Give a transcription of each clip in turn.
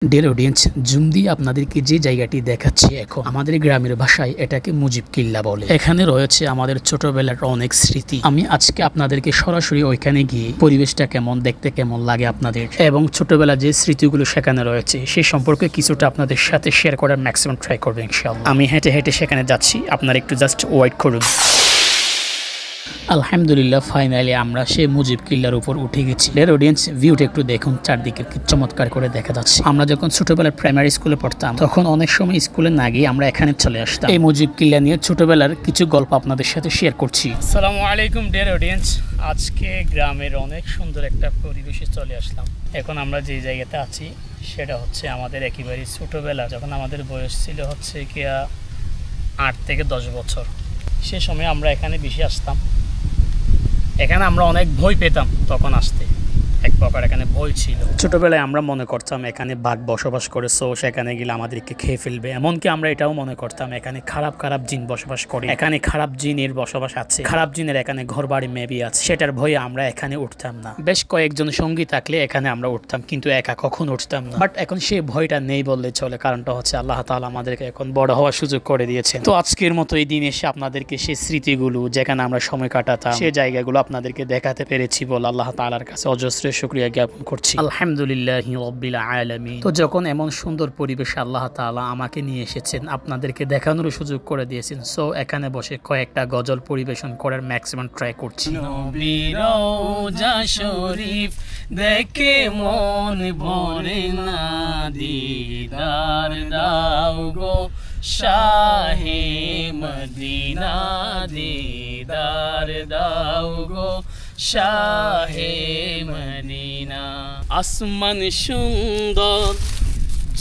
Dear audience, zoom দিয়ে আপনাদেরকে যে জায়গাটি দেখাচ্ছি এখন আমাদের গ্রামের ভাষায় এটাকে মুজিব কিল্লা বলে। এখানে রয়েছে আমাদের ছোটবেলার অনেক স্মৃতি। আমি আজকে আপনাদেরকে সরাসরি ওইখানে গিয়ে পরিবেশটা কেমন, দেখতে কেমন লাগে আপনাদের এবং ছোটবেলা যে স্মৃতিগুলো সেখানে রয়েছে সেই সম্পর্কে কিছুটা আপনাদের সাথে শেয়ার করার ম্যাক্সিমাম ট্রাই করবো ইনশাআল্লাহ। আমি হেঁটে হেঁটে সেখানে যাচ্ছি, আপনারা একটু জাস্ট ওয়েট করুন। আলহামদুলিল্লাহ, ফাইনালি আমরা সেই মুজিব কিল্লার উপর উঠে গেছি। ডিয়ার অডিয়েন্স, ভিউটা একটু দেখুন, চারদিকে কি চমৎকার করে দেখা যাচ্ছে। আমরা যখন ছোটবেলায় প্রাইমারি স্কুলে পড়তাম তখন অনেক সময় স্কুলে না গিয়ে আমরা এখানে চলে আসতাম। এই মুজিব কিল্লা নিয়ে ছোটবেলার কিছু গল্প আপনাদের সাথে শেয়ার করছি। আসসালামু আলাইকুম ডিয়ার অডিয়েন্স, আজকে গ্রামের অনেক সুন্দর একটা পরিবেশে চলে আসলাম। এখন আমরা যে জায়গাতে আছি সেটা হচ্ছে আমাদের একেবারে ছোটবেলা, যখন আমাদের বয়স ছিল হচ্ছে কি 8 থেকে 10 বছর। সে সময় আমরা এখানে বেশি আসতাম। এখানে আমরা অনেক ভয় পেতাম তখন আসতে, এক প্রকার এখানে ভয় ছিল। ছোটবেলায় আমরা মনে করতাম এখানে বাঘ বসবাস করে, সো সেখানে গেলে আমাদেরকে খেয়ে ফেলবে। এমনকি আমরা এটাও মনে করতাম এখানে খারাপ খারাপ জিন বসবাস করে, এখানে খারাপ জিনের বসবাস আছে, খারাপ জিনের এখানে ঘর বাড়ি মেবি আছে। সেটার ভয়ে আমরা এখানে উঠতাম না। বেশ কয়েকজন সঙ্গী থাকলে এখানে আমরা উঠতাম, কিন্তু একা কখনো উঠতাম না। বাট এখন সেই ভয়টা নেই বললে চলে, কারণটা হচ্ছে আল্লাহ তাআলা আমাদেরকে এখন বড় হওয়ার সুযোগ করে দিয়েছেন। তো আজকের মতো এই দিন এসে আপনাদেরকে সেই স্মৃতিগুলো, যেখানে আমরা সময় কাটাতাম, সেই জায়গাগুলো আপনাদেরকে দেখাতে পেরেছি বলে আল্লাহ তাআলার কাছে অজস্র শুকরিয়া জ্ঞাপন করছি। আলহামদুলিল্লাহি রাব্বিল আলামিন। তো যখন এমন সুন্দর পরিবেশে আল্লাহ তাআলা আমাকে নিয়ে এসেছেন, আপনাদেরকে দেখানোর সুযোগ করে দিয়েছেন, সো এখানে বসে কয়েকটা গজল পরিবেশন করার ম্যাক্সিমাম ট্রাই করছি। নবীর রওজা শরীফ দেখে মন ভরে না, দিদার দাও গো শাহে মদিনা, দিদার দাও গো শাহে মদিনা। আসমান সুন্দর,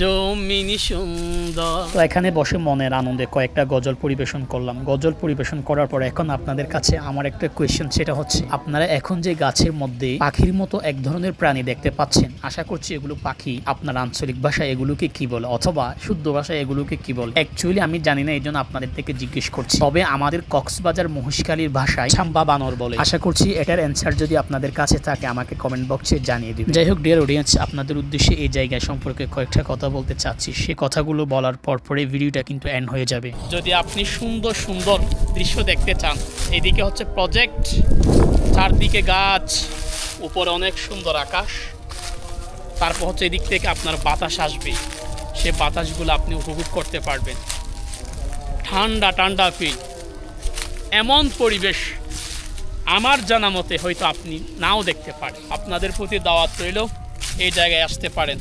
জমিন সুন্দর। তো এখানে বসে মনের আনন্দে কয়েকটা গজল পরিবেশন করলাম। গজল পরিবেশন করার পর এখন আপনাদের কাছে আমার একটা কোয়েশ্চেন, সেটা হচ্ছে আপনারা এখন যে গাছের মধ্যে পাখির মতো এক ধরনের প্রাণী দেখতে পাচ্ছেন, আশা করছি এগুলো পাখি। আপনার আঞ্চলিক ভাষায় এগুলোকে কি বলে, অথবা শুদ্ধ ভাষায় এগুলোকে কি বলে? অ্যাকচুয়ালি আমি জানি না, এই জন্য আপনাদের থেকে জিজ্ঞেস করছি। তবে আমাদের কক্সবাজার মহিষখালীর ভাষায় ছাম্বা বানর বলে। আশা করছি এটার অ্যান্সার যদি আপনাদের কাছে থাকে আমাকে কমেন্ট বক্সে জানিয়ে দিবেন। যাই হোক ডিয়ার অডিয়েন্স, আপনাদের উদ্দেশ্যে এই জায়গা সম্পর্কে কয়েকটা কথা বলতে চাচ্ছি। সে কথাগুলো বলার পরে ভিডিওটা কিন্তু এন্ড হয়ে যাবে। যদি আপনি সুন্দর সুন্দর দৃশ্য দেখতে চান, এদিকে হচ্ছে প্রজেক্ট, চারদিকে গাছ, উপরে অনেক সুন্দর আকাশ, তারপর হচ্ছে এদিক থেকে আপনার বাতাস আসবে, সে বাতাসগুলো আপনি উপভোগ করতে পারবেন। ঠান্ডা ঠান্ডা ফিল, এমন পরিবেশ আমার জানা মতে হয়তো আপনি নাও দেখতে পারেন। আপনাদের প্রতি দাওয়াত রইল, এই জায়গায় আসতে পারেন।